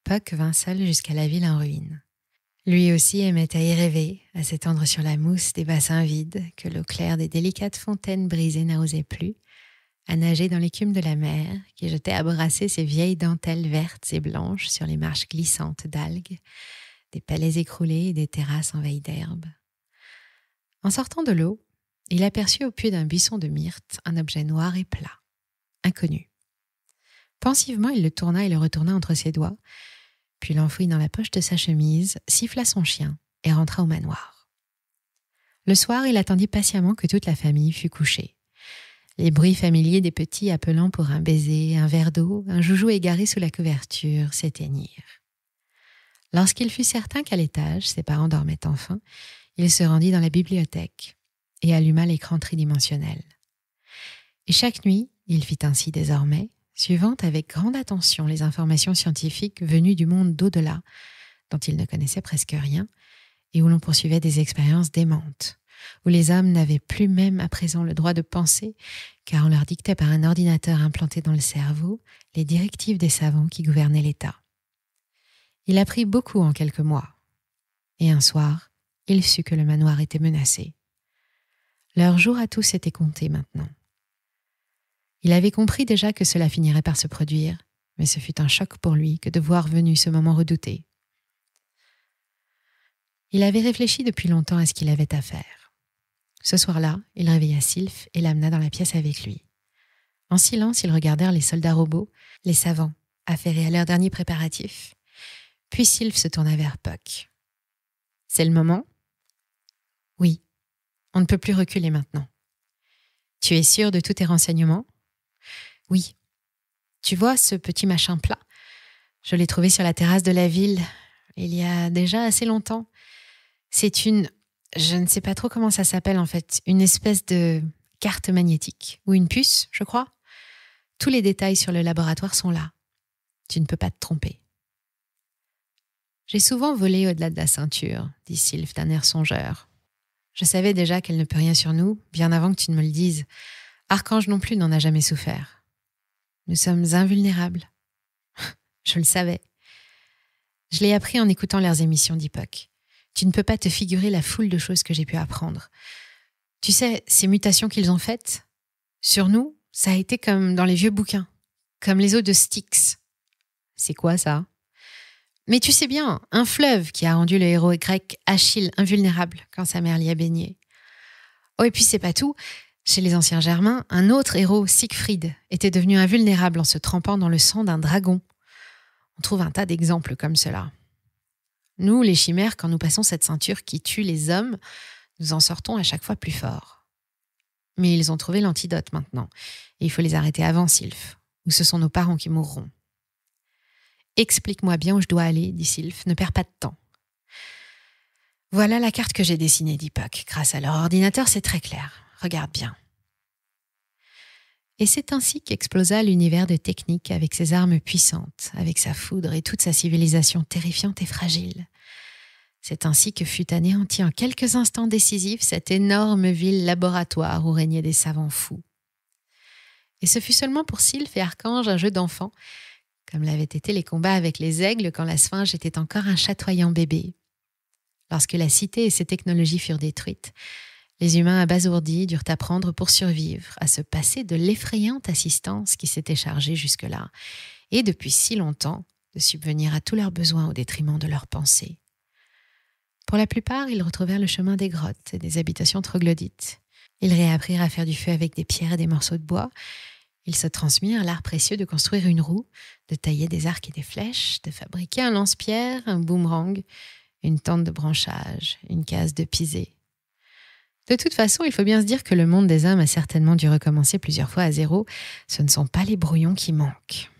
Puck vint seul jusqu'à la ville en ruine. Lui aussi aimait à y rêver, à s'étendre sur la mousse des bassins vides que l'eau claire des délicates fontaines brisées n'arrosait plus, à nager dans l'écume de la mer qui jetait à brasser ses vieilles dentelles vertes et blanches sur les marches glissantes d'algues, des palais écroulés et des terrasses envahies d'herbe. En sortant de l'eau, il aperçut au pied d'un buisson de myrte un objet noir et plat, inconnu. Pensivement, il le tourna et le retourna entre ses doigts, puis l'enfouit dans la poche de sa chemise, siffla son chien et rentra au manoir. Le soir, il attendit patiemment que toute la famille fût couchée. Les bruits familiers des petits appelant pour un baiser, un verre d'eau, un joujou égaré sous la couverture s'éteignirent. Lorsqu'il fut certain qu'à l'étage, ses parents dormaient enfin, il se rendit dans la bibliothèque et alluma l'écran tridimensionnel. Et chaque nuit, il fit ainsi désormais, suivant avec grande attention les informations scientifiques venues du monde d'au-delà, dont il ne connaissait presque rien, et où l'on poursuivait des expériences démentes, où les hommes n'avaient plus même à présent le droit de penser, car on leur dictait par un ordinateur implanté dans le cerveau les directives des savants qui gouvernaient l'État. Il apprit beaucoup en quelques mois, et un soir, il sut que le manoir était menacé. Leur jour à tous était compté maintenant. Il avait compris déjà que cela finirait par se produire, mais ce fut un choc pour lui que de voir venu ce moment redouté. Il avait réfléchi depuis longtemps à ce qu'il avait à faire. Ce soir-là, il réveilla Sylph et l'amena dans la pièce avec lui. En silence, ils regardèrent les soldats robots, les savants, affairés à leurs derniers préparatifs. Puis Sylph se tourna vers Puck. « C'est le moment ? » ?»« Oui, on ne peut plus reculer maintenant. »« Tu es sûr de tous tes renseignements ? » ?»« Oui. Tu vois ce petit machin plat ? Je l'ai trouvé sur la terrasse de la ville, il y a déjà assez longtemps. C'est une... Je ne sais pas trop comment ça s'appelle en fait, une espèce de carte magnétique, ou une puce, je crois. Tous les détails sur le laboratoire sont là. Tu ne peux pas te tromper. « J'ai souvent volé au-delà de la ceinture, » dit Sylph d'un air songeur. « Je savais déjà qu'elle ne peut rien sur nous, bien avant que tu ne me le dises. Archange non plus n'en a jamais souffert. Nous sommes invulnérables. » Je le savais. Je l'ai appris en écoutant leurs émissions, dit Puck. Tu ne peux pas te figurer la foule de choses que j'ai pu apprendre. Tu sais, ces mutations qu'ils ont faites, sur nous, ça a été comme dans les vieux bouquins, comme les os de Styx. C'est quoi ça ? Mais tu sais bien, un fleuve qui a rendu le héros grec Achille invulnérable quand sa mère l'y a baigné. Oh, et puis c'est pas tout. Chez les anciens Germains, un autre héros, Siegfried, était devenu invulnérable en se trempant dans le sang d'un dragon. On trouve un tas d'exemples comme cela. Nous, les chimères, quand nous passons cette ceinture qui tue les hommes, nous en sortons à chaque fois plus forts. Mais ils ont trouvé l'antidote maintenant, et il faut les arrêter avant, Sylph, ou ce sont nos parents qui mourront. Explique-moi bien où je dois aller, dit Sylph, ne perds pas de temps. Voilà la carte que j'ai dessinée, dit Puck. Grâce à leur ordinateur, c'est très clair. Regarde bien. Et c'est ainsi qu'explosa l'univers de Technique avec ses armes puissantes, avec sa foudre et toute sa civilisation terrifiante et fragile. C'est ainsi que fut anéantie en quelques instants décisifs cette énorme ville laboratoire où régnaient des savants fous. Et ce fut seulement pour Sylph et Archange un jeu d'enfant, comme l'avaient été les combats avec les aigles quand la sphinge était encore un chatoyant bébé. Lorsque la cité et ses technologies furent détruites, les humains abasourdis durent apprendre pour survivre à se passer de l'effrayante assistance qui s'était chargée jusque-là, et depuis si longtemps de subvenir à tous leurs besoins au détriment de leurs pensées. Pour la plupart, ils retrouvèrent le chemin des grottes et des habitations troglodytes. Ils réapprirent à faire du feu avec des pierres et des morceaux de bois. Ils se transmirent l'art précieux de construire une roue, de tailler des arcs et des flèches, de fabriquer un lance-pierre, un boomerang, une tente de branchage, une case de pisée. De toute façon, il faut bien se dire que le monde des hommes a certainement dû recommencer plusieurs fois à zéro. Ce ne sont pas les brouillons qui manquent.